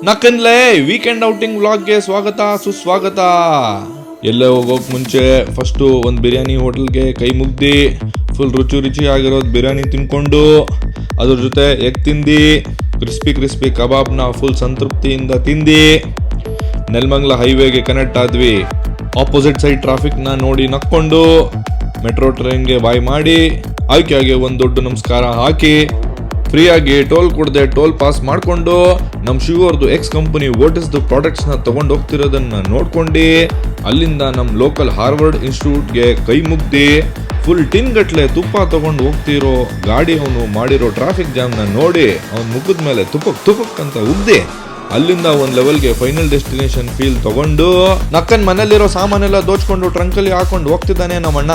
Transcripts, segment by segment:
ನಕ್ಕನ್ಲೇ weekend outing ವ್ಲಾಗ್ಗೆ ಸ್ವಾಗತ ಸುಸ್ವಾಗತ. ಎಲ್ಲೇ ಹೋಗೋಕ್ ಮುಂಚೆ ಫಸ್ಟು ಒಂದು ಬಿರಿಯಾನಿ ಹೋಟೆಲ್ಗೆ ಕೈ ಮುಗ್ದು ಫುಲ್ ರುಚಿ ಆಗಿರೋದು ಬಿರಿಯಾನಿ ತಿನ್ಕೊಂಡು ಅದ್ರ ಜೊತೆ ಎಗ್ ತಿಂದು ಕ್ರಿಸ್ಪಿ ಕಬಾಬ್ನ ಫುಲ್ ಸಂತೃಪ್ತಿಯಿಂದ ತಿಂದು ನೆಲಮಂಗಲ ಹೈವೇಗೆ ಕನೆಕ್ಟ್ ಆದ್ವಿ. ಆಪೋಸಿಟ್ ಸೈಡ್ ಟ್ರಾಫಿಕ್ನ ನೋಡಿ ನಕ್ಕೊಂಡು ಮೆಟ್ರೋ ಟ್ರೈನ್ಗೆ ಬಾಯ್ ಮಾಡಿ ಆಯ್ಕೆಯಾಗಿ ಒಂದು ದೊಡ್ಡ ನಮಸ್ಕಾರ ಹಾಕಿ ಫ್ರೀಯಾಗಿ ಟೋಲ್ ಕೊಡದೆ ಟೋಲ್ ಪಾಸ್ ಮಾಡಿಕೊಂಡು ನಮ್ಮ ಶಿವರ್ದು ಎಕ್ಸ್ ಕಂಪನಿ ಓಟಿಸ್ದು ಪ್ರಾಡಕ್ಟ್ಸ್ನ ತೊಗೊಂಡು ಹೋಗ್ತಿರೋದನ್ನ ನೋಡ್ಕೊಂಡು ಅಲ್ಲಿಂದ ನಮ್ಮ ಲೋಕಲ್ ಹಾರ್ವರ್ಡ್ ಇನ್ಸ್ಟಿಟ್ಯೂಟ್ಗೆ ಕೈ ಮುಗ್ದು ಫುಲ್ ಟಿನ್ ಗಟ್ಲೆ ತುಪ್ಪ ತಗೊಂಡು ಹೋಗ್ತಿರೋ ಗಾಡಿ ಅವನು ಮಾಡಿರೋ ಟ್ರಾಫಿಕ್ ಜಾಮ್ನ ನೋಡಿ ಅವನ ಮುಖದ ಮೇಲೆ ತುಪಕ್ ಅಂತ ಉಗ್ದೆ ಅಲ್ಲಿಂದ ಒಂದ್ ಲೆವೆಲ್ಗೆ ಫೈನಲ್ ಡೆಸ್ಟಿನೇಷನ್ ಫೀಲ್ ತಗೊಂಡು ನಕ್ಕನ್ ಮನೇಲಿರೋ ಸಾಮಾನೆಲ್ಲ ದೋಚ್ಕೊಂಡು ಟ್ರಂಕಲ್ಲಿ ಹಾಕೊಂಡು ಹೋಗ್ತಿದ್ದಾನೆ ನಮ್ಮಣ್ಣ.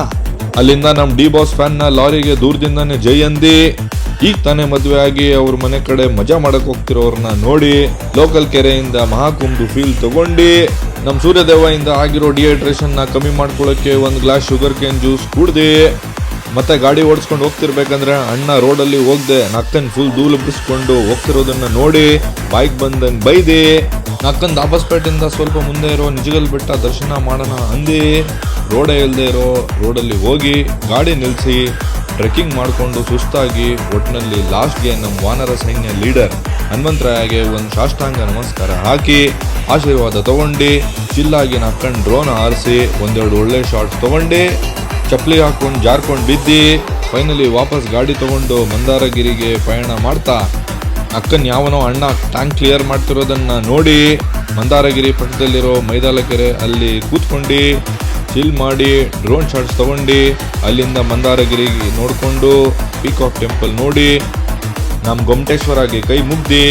ಅಲ್ಲಿಂದ ನಮ್ ಡಿ ಬಾಸ್ ಫ್ಯಾನ್ ನ ಲಾರಿಗೆ ದೂರದಿಂದಾನೆ ಜೈ ಅಂದಿ ಈಗ ತಾನೇ ಮದ್ವೆ ಆಗಿ ಅವ್ರ ಮನೆ ಕಡೆ ಮಜಾ ಮಾಡಕ್ ಹೋಗ್ತಿರೋರ್ನ ನೋಡಿ ಲೋಕಲ್ ಕೆರೆಯಿಂದ ಮಹಾಕುಂಭ ಫೀಲ್ ತಗೊಂಡು ನಮ್ ಸೂರ್ಯದೇವ ಇಂದ ಆಗಿರೋ ಡಿಹೈಡ್ರೇಷನ್ ನ ಕಮ್ಮಿ ಮಾಡ್ಕೊಳ್ಳೋಕೆ ಒಂದ್ ಗ್ಲಾಸ್ ಶುಗರ್ ಕೇನ್ ಜ್ಯೂಸ್ ಕುಡ್ದು ಮತ್ತೆ ಗಾಡಿ ಓಡಿಸ್ಕೊಂಡು ಹೋಗ್ತಿರ್ಬೇಕಂದ್ರೆ ಅಣ್ಣ ರೋಡಲ್ಲಿ ಹೋಗ್ದೆ ನಕ್ಕನ್ ಫುಲ್ ಧೂಳು ಬಿಡಿಸ್ಕೊಂಡು ಹೋಗ್ತಿರೋದನ್ನ ನೋಡಿ ಬೈಕ್ ಬಂದಂಗ್ ಬೈದೆ ನಕ್ಕನ್ ದಾಬಸ್ಪೇಟೆಯಿಂದ ಸ್ವಲ್ಪ ಮುಂದೆ ಇರೋ ನಿಜಗಲ್ ಬೆಟ್ಟ ದರ್ಶನ ಮಾಡೋಣ ಅಂದಿ ರೋಡೇ ಇಲ್ಲದೆ ಇರೋ ರೋಡಲ್ಲಿ ಹೋಗಿ ಗಾಡಿ ನಿಲ್ಲಿಸಿ ಟ್ರೆಕ್ಕಿಂಗ್ ಮಾಡಿಕೊಂಡು ಸುಸ್ತಾಗಿ ಒಟ್ಟಿನಲ್ಲಿ ಲಾಸ್ಟ್ಗೆ ನಮ್ಮ ವಾನರ ಸೈನ್ಯ ಲೀಡರ್ ಹನುಮಂತರಾಯಗೆ ಒಂದು ಸಾಷ್ಟಾಂಗ ನಮಸ್ಕಾರ ಹಾಕಿ ಆಶೀರ್ವಾದ ತಗೊಂಡು ಚಿಲ್ಲಾಗಿ ನಕ್ಕಂಡು ಡ್ರೋನ್ ಹಾರಿಸಿ ಒಂದೆರಡು ಒಳ್ಳೆ ಶಾರ್ಟ್ಸ್ ತಗೊಂಡು ಚಪ್ಪಲಿ ಹಾಕೊಂಡು ಜಾರ್ಕೊಂಡು ಬಿದ್ದು ಫೈನಲಿ ವಾಪಸ್ ಗಾಡಿ ತಗೊಂಡು ಮಂದಾರಗಿರಿಗೆ ಪಯಣ ಮಾಡ್ತಾ ಅಕ್ಕನ್ ಯಾವನೋ ಅಣ್ಣ ಟ್ಯಾಂಕ್ ಕ್ಲಿಯರ್ ಮಾಡ್ತಿರೋದನ್ನ ನೋಡಿ ಮಂದಾರಗಿರಿ ಪಕ್ಕದಲ್ಲಿರೋ ಮೈದಾಲ ಕೆರೆ ಅಲ್ಲಿ ಕೂತ್ಕೊಂಡು ಚಿಲ್ ಮಾಡಿ ಡ್ರೋನ್ ಶಾಟ್ಸ್ ತಗೊಂಡು ಅಲ್ಲಿಂದ ಮಂದಾರಗಿರಿ ನೋಡಿಕೊಂಡು ಪೀಕಾಕ್ ಟೆಂಪಲ್ ನೋಡಿ ನಮ್ಮ ಗೊಮ್ಮಟೇಶ್ವರಗೆ ಕೈ ಮುಗ್ದು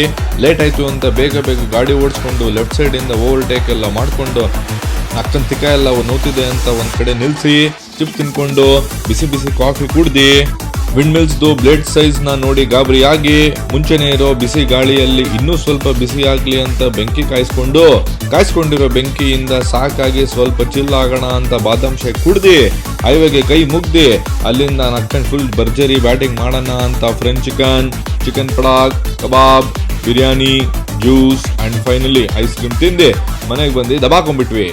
ಲೇಟ್ ಆಯಿತು ಅಂತ ಬೇಗ ಗಾಡಿ ಓಡಿಸ್ಕೊಂಡು ಲೆಫ್ಟ್ ಸೈಡಿಂದ ಓವರ್ಟೇಕ್ ಎಲ್ಲ ಮಾಡಿಕೊಂಡು ಅಕ್ಕನ ತಿಕ್ಕ ಎಲ್ಲ ನೋತಿದೆ ಅಂತ ಒಂದು ಕಡೆ ನಿಲ್ಲಿಸಿ ಚಿಪ್ ತಿನ್ಕೊಂಡು ಬಿಸಿ ಕಾಫಿ ಕುಡ್ದು ವಿಂಡ್ ಮಿಲ್ಸ್ದು ಬ್ಲೇಡ್ ಸೈಜ್ನ ನೋಡಿ ಗಾಬರಿಯಾಗಿ ಮುಂಚೆನೇ ಇರೋ ಬಿಸಿ ಗಾಳಿಯಲ್ಲಿ ಇನ್ನೂ ಸ್ವಲ್ಪ ಬಿಸಿ ಆಗಲಿ ಅಂತ ಬೆಂಕಿ ಕಾಯಿಸ್ಕೊಂಡಿರೋ ಬೆಂಕಿಯಿಂದ ಸಾಕಾಗಿ ಸ್ವಲ್ಪ ಚಿಲ್ ಆಗೋಣ ಅಂತ ಬಾದಾಮ್ ಶೇಕ್ ಕುಡ್ದು ಹೈವೇಗೆ ಕೈ ಮುಗ್ದು ಅಲ್ಲಿಂದ ನಕ್ಕಂಡು ಫುಲ್ ಭರ್ಜರಿ ಬ್ಯಾಟಿಂಗ್ ಮಾಡೋಣ ಅಂತ ಫ್ರೆಂಚ್ ಚಿಕನ್ ಪಡಾಕ್ kebab biryani juice and finally ice cream ತಿಂದು ಮನೆಗೆ ಬಂದು ದಬಾಕೊಂಡ್ಬಿಟ್ವಿ.